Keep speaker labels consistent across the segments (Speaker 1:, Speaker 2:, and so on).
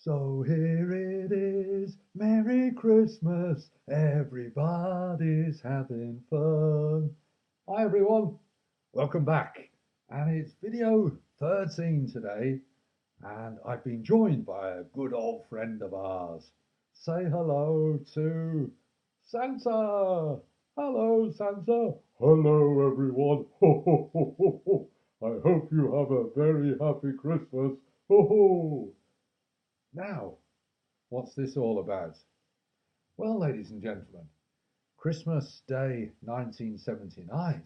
Speaker 1: So here it is, Merry Christmas, everybody's having fun. Hi everyone, welcome back. And it's video 13 today, and I've been joined by a good old friend of ours. Say hello to Santa. Hello, Santa. Hello, everyone. Ho, ho, ho, ho, ho. I hope you have a very happy Christmas. Ho, ho. Now, what's this all about? Well, ladies and gentlemen, Christmas Day 1979.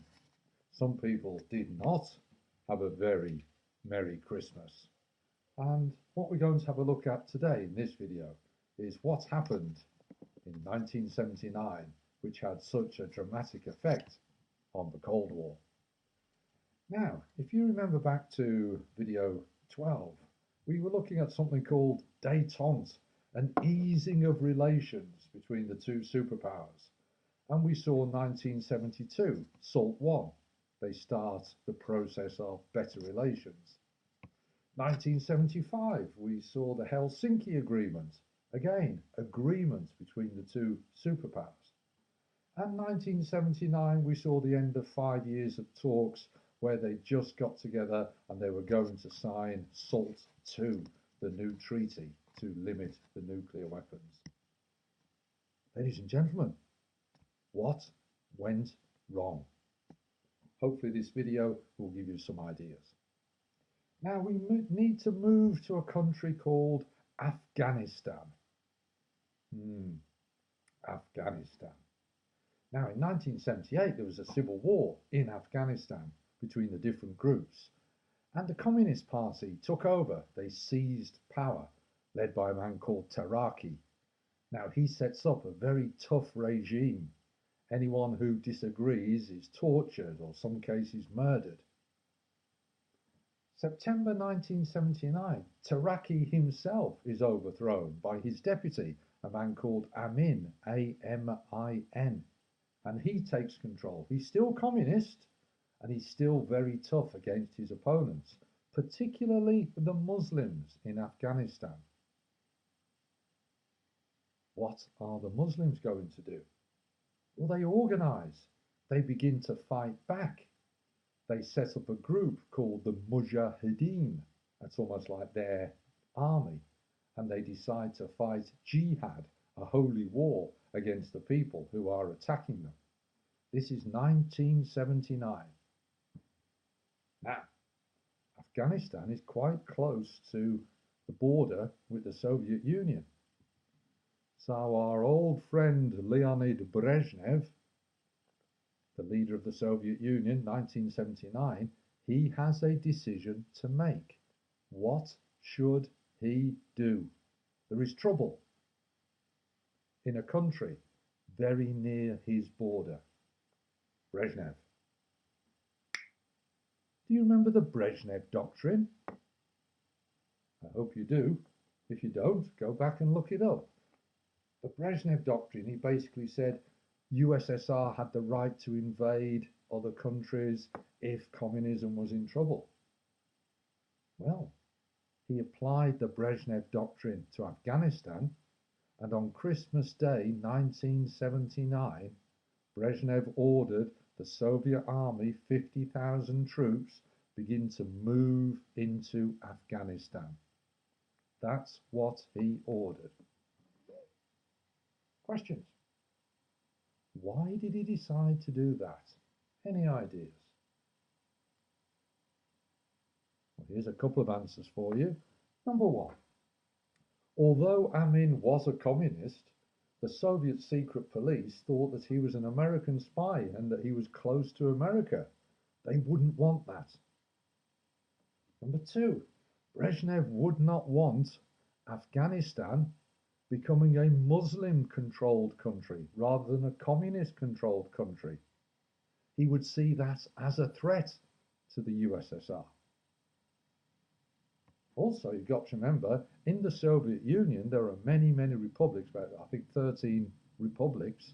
Speaker 1: Some people did not have a very Merry Christmas. And what we're going to have a look at today in this video is what happened in 1979, which had such a dramatic effect on the Cold War. Now, if you remember back to video 12, we were looking at something called détente, an easing of relations between the two superpowers. And we saw 1972, SALT I. They start the process of better relations. 1975, we saw the Helsinki Agreement. Again, agreement between the two superpowers. And 1979, we saw the end of 5 years of talks where they just got together and they were going to sign SALT II, the new treaty to limit the nuclear weapons. Ladies and gentlemen, what went wrong? Hopefully this video will give you some ideas. Now we need to move to a country called Afghanistan. Afghanistan. Now in 1978 there was a civil war in Afghanistan between the different groups, and the Communist Party took over. They seized power, led by a man called Taraki. Now he sets up a very tough regime. Anyone who disagrees is tortured or some cases murdered. September 1979, Taraki himself is overthrown by his deputy, a man called Amin, A-M-I-N, and he takes control. He's still communist, and he's still very tough against his opponents, particularly the Muslims in Afghanistan. What are the Muslims going to do? Well, they organize. They begin to fight back. They set up a group called the Mujahideen. That's almost like their army. And they decide to fight jihad, a holy war against the people who are attacking them. This is 1979. Now, Afghanistan is quite close to the border with the Soviet Union. So our old friend Leonid Brezhnev, the leader of the Soviet Union, 1979, he has a decision to make. What should he do? There is trouble in a country very near his border. Brezhnev. Do you remember the Brezhnev Doctrine? I hope you do. If you don't, go back and look it up. The Brezhnev Doctrine, he basically said USSR had the right to invade other countries if communism was in trouble. Well, he applied the Brezhnev Doctrine to Afghanistan, and on Christmas Day 1979, Brezhnev ordered the Soviet army, 50,000 troops, begin to move into Afghanistan. That's what he ordered. Questions? Why did he decide to do that? Any ideas? Well, here's a couple of answers for you. Number one, although Amin was a communist, the Soviet secret police thought that he was an American spy and that he was close to America. They wouldn't want that. Number two, Brezhnev would not want Afghanistan becoming a Muslim-controlled country rather than a communist-controlled country. He would see that as a threat to the USSR. Also, you've got to remember, in the Soviet Union, there are many, many republics, about I think 13 republics,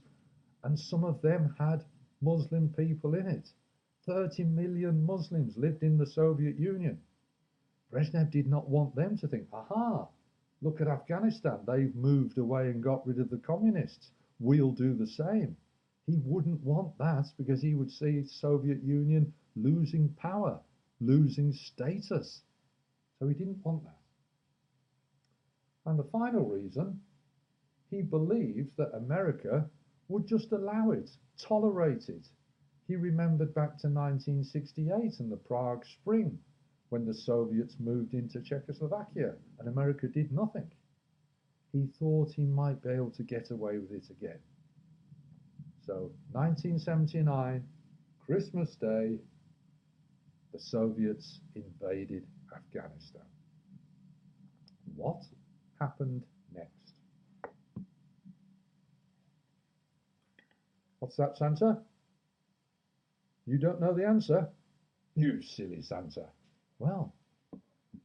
Speaker 1: and some of them had Muslim people in it. 30 million Muslims lived in the Soviet Union. Brezhnev did not want them to think, aha, Look at Afghanistan. They've moved away and got rid of the communists. We'll do the same. He wouldn't want that because he would see Soviet Union losing power, losing status. So he didn't want that. And the final reason, he believed that America would just allow it, tolerate it. He remembered back to 1968 and the Prague Spring, when the Soviets moved into Czechoslovakia and America did nothing. He thought he might be able to get away with it again. So 1979, Christmas Day, the Soviets invaded Afghanistan. What happened next? What's that, Santa? You don't know the answer? You silly Santa. Well,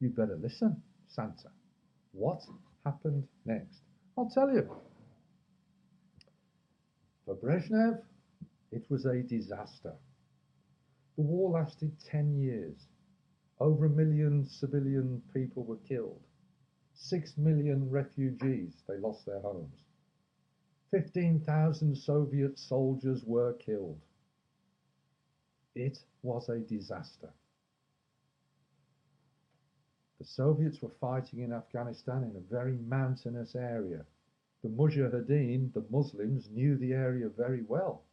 Speaker 1: you better listen, Santa. What happened next? I'll tell you. For Brezhnev, it was a disaster. The war lasted 10 years. Over 1 million civilian people were killed. 6 million refugees, they lost their homes. 15,000 Soviet soldiers were killed. It was a disaster. The Soviets were fighting in Afghanistan in a very mountainous area. The Mujahideen, the Muslims, knew the area very well.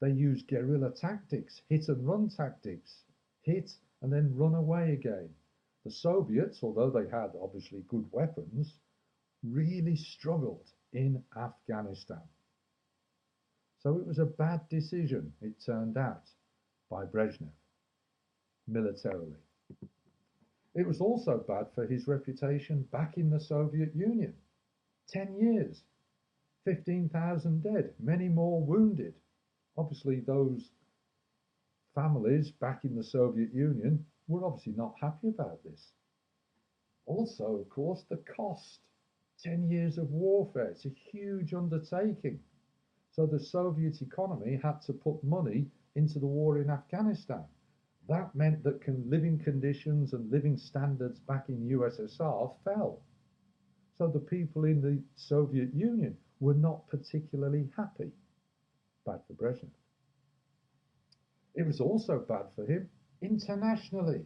Speaker 1: They used guerrilla tactics, hit and run tactics, hit and then run away again. The Soviets, although they had obviously good weapons, really struggled in Afghanistan. So it was a bad decision, it turned out, by Brezhnev, militarily. It was also bad for his reputation back in the Soviet Union. 10 years, 15,000 dead, many more wounded. Obviously, those families back in the Soviet Union were obviously not happy about this. Also, of course, the cost. 10 years of warfare, it's a huge undertaking. So the Soviet economy had to put money into the war in Afghanistan. That meant that living conditions and living standards back in USSR fell. So the people in the Soviet Union were not particularly happy. Bad for Brezhnev. It was also bad for him internationally.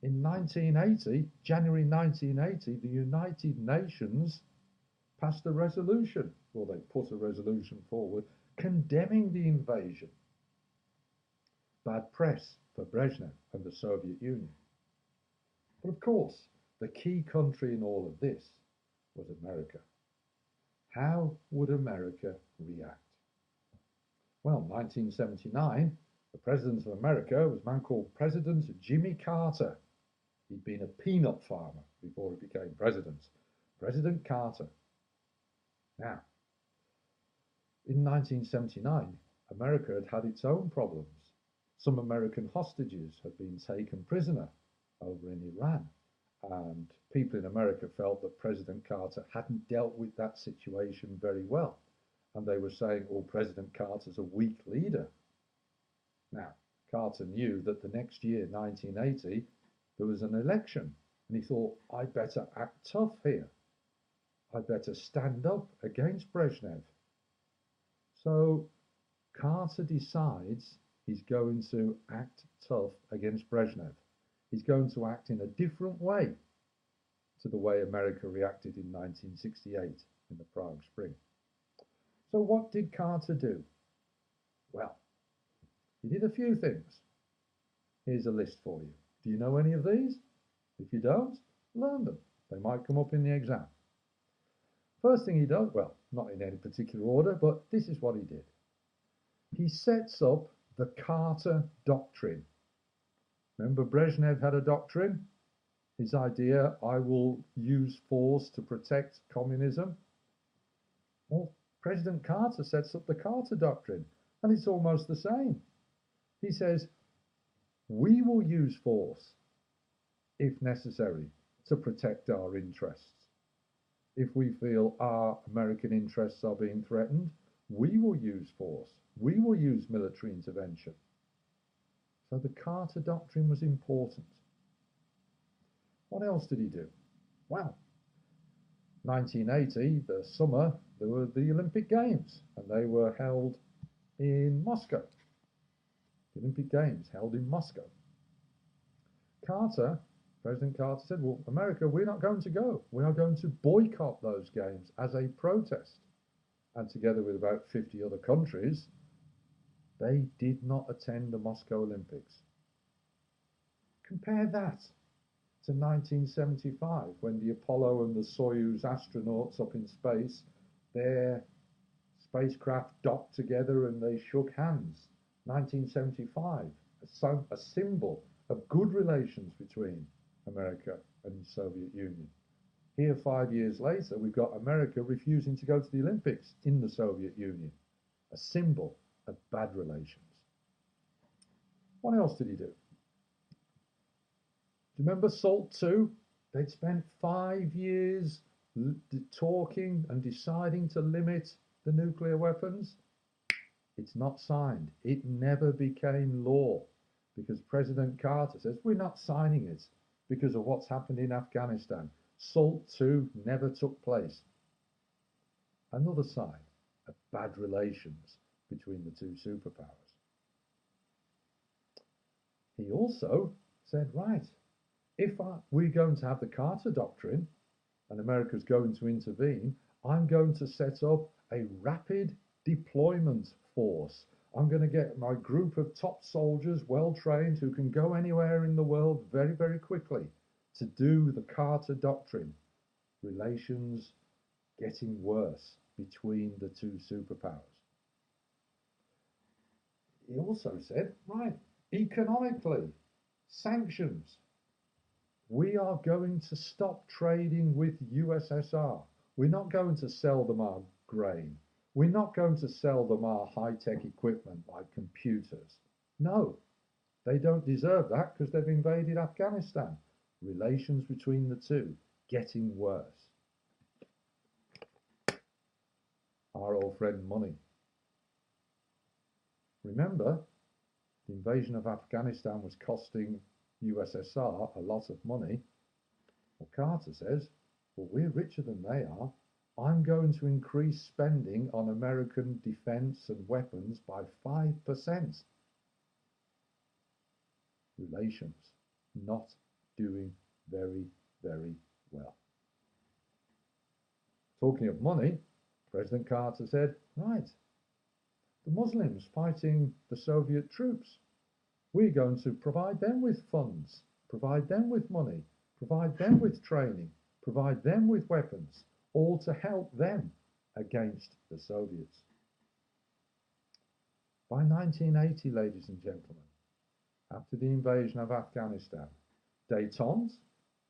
Speaker 1: In 1980, January 1980, the United Nations passed a resolution, or they put a resolution forward, condemning the invasion. Bad press for Brezhnev and the Soviet Union. But of course, the key country in all of this was America. How would America react? Well, 1979, the president of America was a man called President Jimmy Carter. He'd been a peanut farmer before he became president. President Carter. Now, in 1979, America had had its own problems. Some American hostages had been taken prisoner over in Iran, and people in America felt that President Carter hadn't dealt with that situation very well. And they were saying, oh, President Carter's a weak leader. Now, Carter knew that the next year, 1980, there was an election, and he thought, I'd better act tough here. I'd better stand up against Brezhnev. So Carter decides he's going to act tough against Brezhnev. He's going to act in a different way to the way America reacted in 1968 in the Prague Spring. So what did Carter do? Well, he did a few things. Here's a list for you. Do you know any of these? If you don't, learn them. They might come up in the exam. First thing he does, well, not in any particular order, but this is what he did. He sets up the Carter Doctrine. Remember Brezhnev had a doctrine? His idea, I will use force to protect communism. Well, President Carter sets up the Carter Doctrine, and it's almost the same. He says, we will use force, if necessary, to protect our interests. If we feel our American interests are being threatened, we will use force. We will use military intervention. So the Carter Doctrine was important. What else did he do? Well, 1980, the summer, there were the Olympic Games, and they were held in Moscow. The Olympic Games held in Moscow. President Carter said, well, America, we're not going to go. We are going to boycott those games as a protest. And together with about 50 other countries, they did not attend the Moscow Olympics. Compare that to 1975, when the Apollo and the Soyuz astronauts up in space, their spacecraft docked together and they shook hands. 1975, a symbol of good relations between America and the Soviet Union. Here, 5 years later, we've got America refusing to go to the Olympics in the Soviet Union, a symbol of bad relations. What else did he do? Do you remember SALT II? They'd spent 5 years talking and deciding to limit the nuclear weapons. It's not signed. It never became law because President Carter says, we're not signing it because of what's happened in Afghanistan. SALT II never took place. Another sign of bad relations between the two superpowers. He also said, right, if we're going to have the Carter Doctrine and America's going to intervene, I'm going to set up a rapid deployment force. I'm going to get my group of top soldiers, well-trained, who can go anywhere in the world very, very quickly to do the Carter Doctrine. Relations getting worse between the two superpowers. He also said, right, economically, sanctions. We are going to stop trading with USSR. We're not going to sell them our grain. We're not going to sell them our high-tech equipment like computers. No, they don't deserve that because they've invaded Afghanistan. Relations between the two getting worse. Our old friend money. Remember, the invasion of Afghanistan was costing USSR a lot of money. Well, Carter says, well, we're richer than they are. I'm going to increase spending on American defense and weapons by 5%. Relations not doing very, very well. Talking of money, President Carter said, right, the Muslims fighting the Soviet troops, we're going to provide them with funds, provide them with money, provide them with training, provide them with weapons, all to help them against the Soviets. By 1980, ladies and gentlemen, after the invasion of Afghanistan, détente,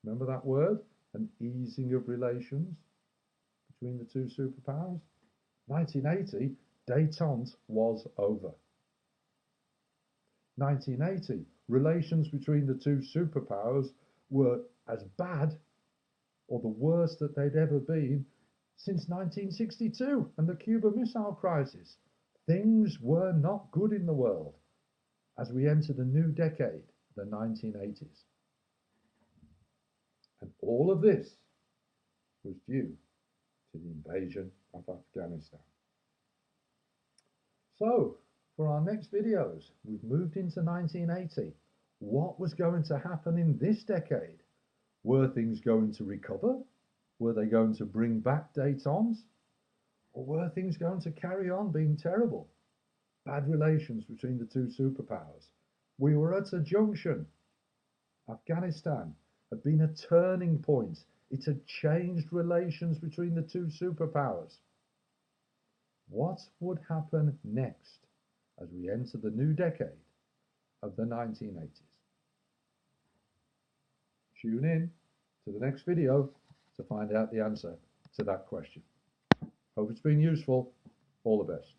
Speaker 1: remember that word? An easing of relations between the two superpowers. 1980, détente was over. 1980, relations between the two superpowers were as bad or the worst that they'd ever been since 1962 and the Cuban Missile Crisis. Things were not good in the world as we entered a new decade, the 1980s. And all of this was due to the invasion of Afghanistan. So, for our next videos, we've moved into 1980. What was going to happen in this decade? Were things going to recover? Were they going to bring back détente? Or were things going to carry on being terrible? Bad relations between the two superpowers. We were at a junction. Afghanistan had been a turning point. It had changed relations between the two superpowers. What would happen next as we enter the new decade of the 1980s? Tune in to the next video to find out the answer to that question. Hope it's been useful. All the best.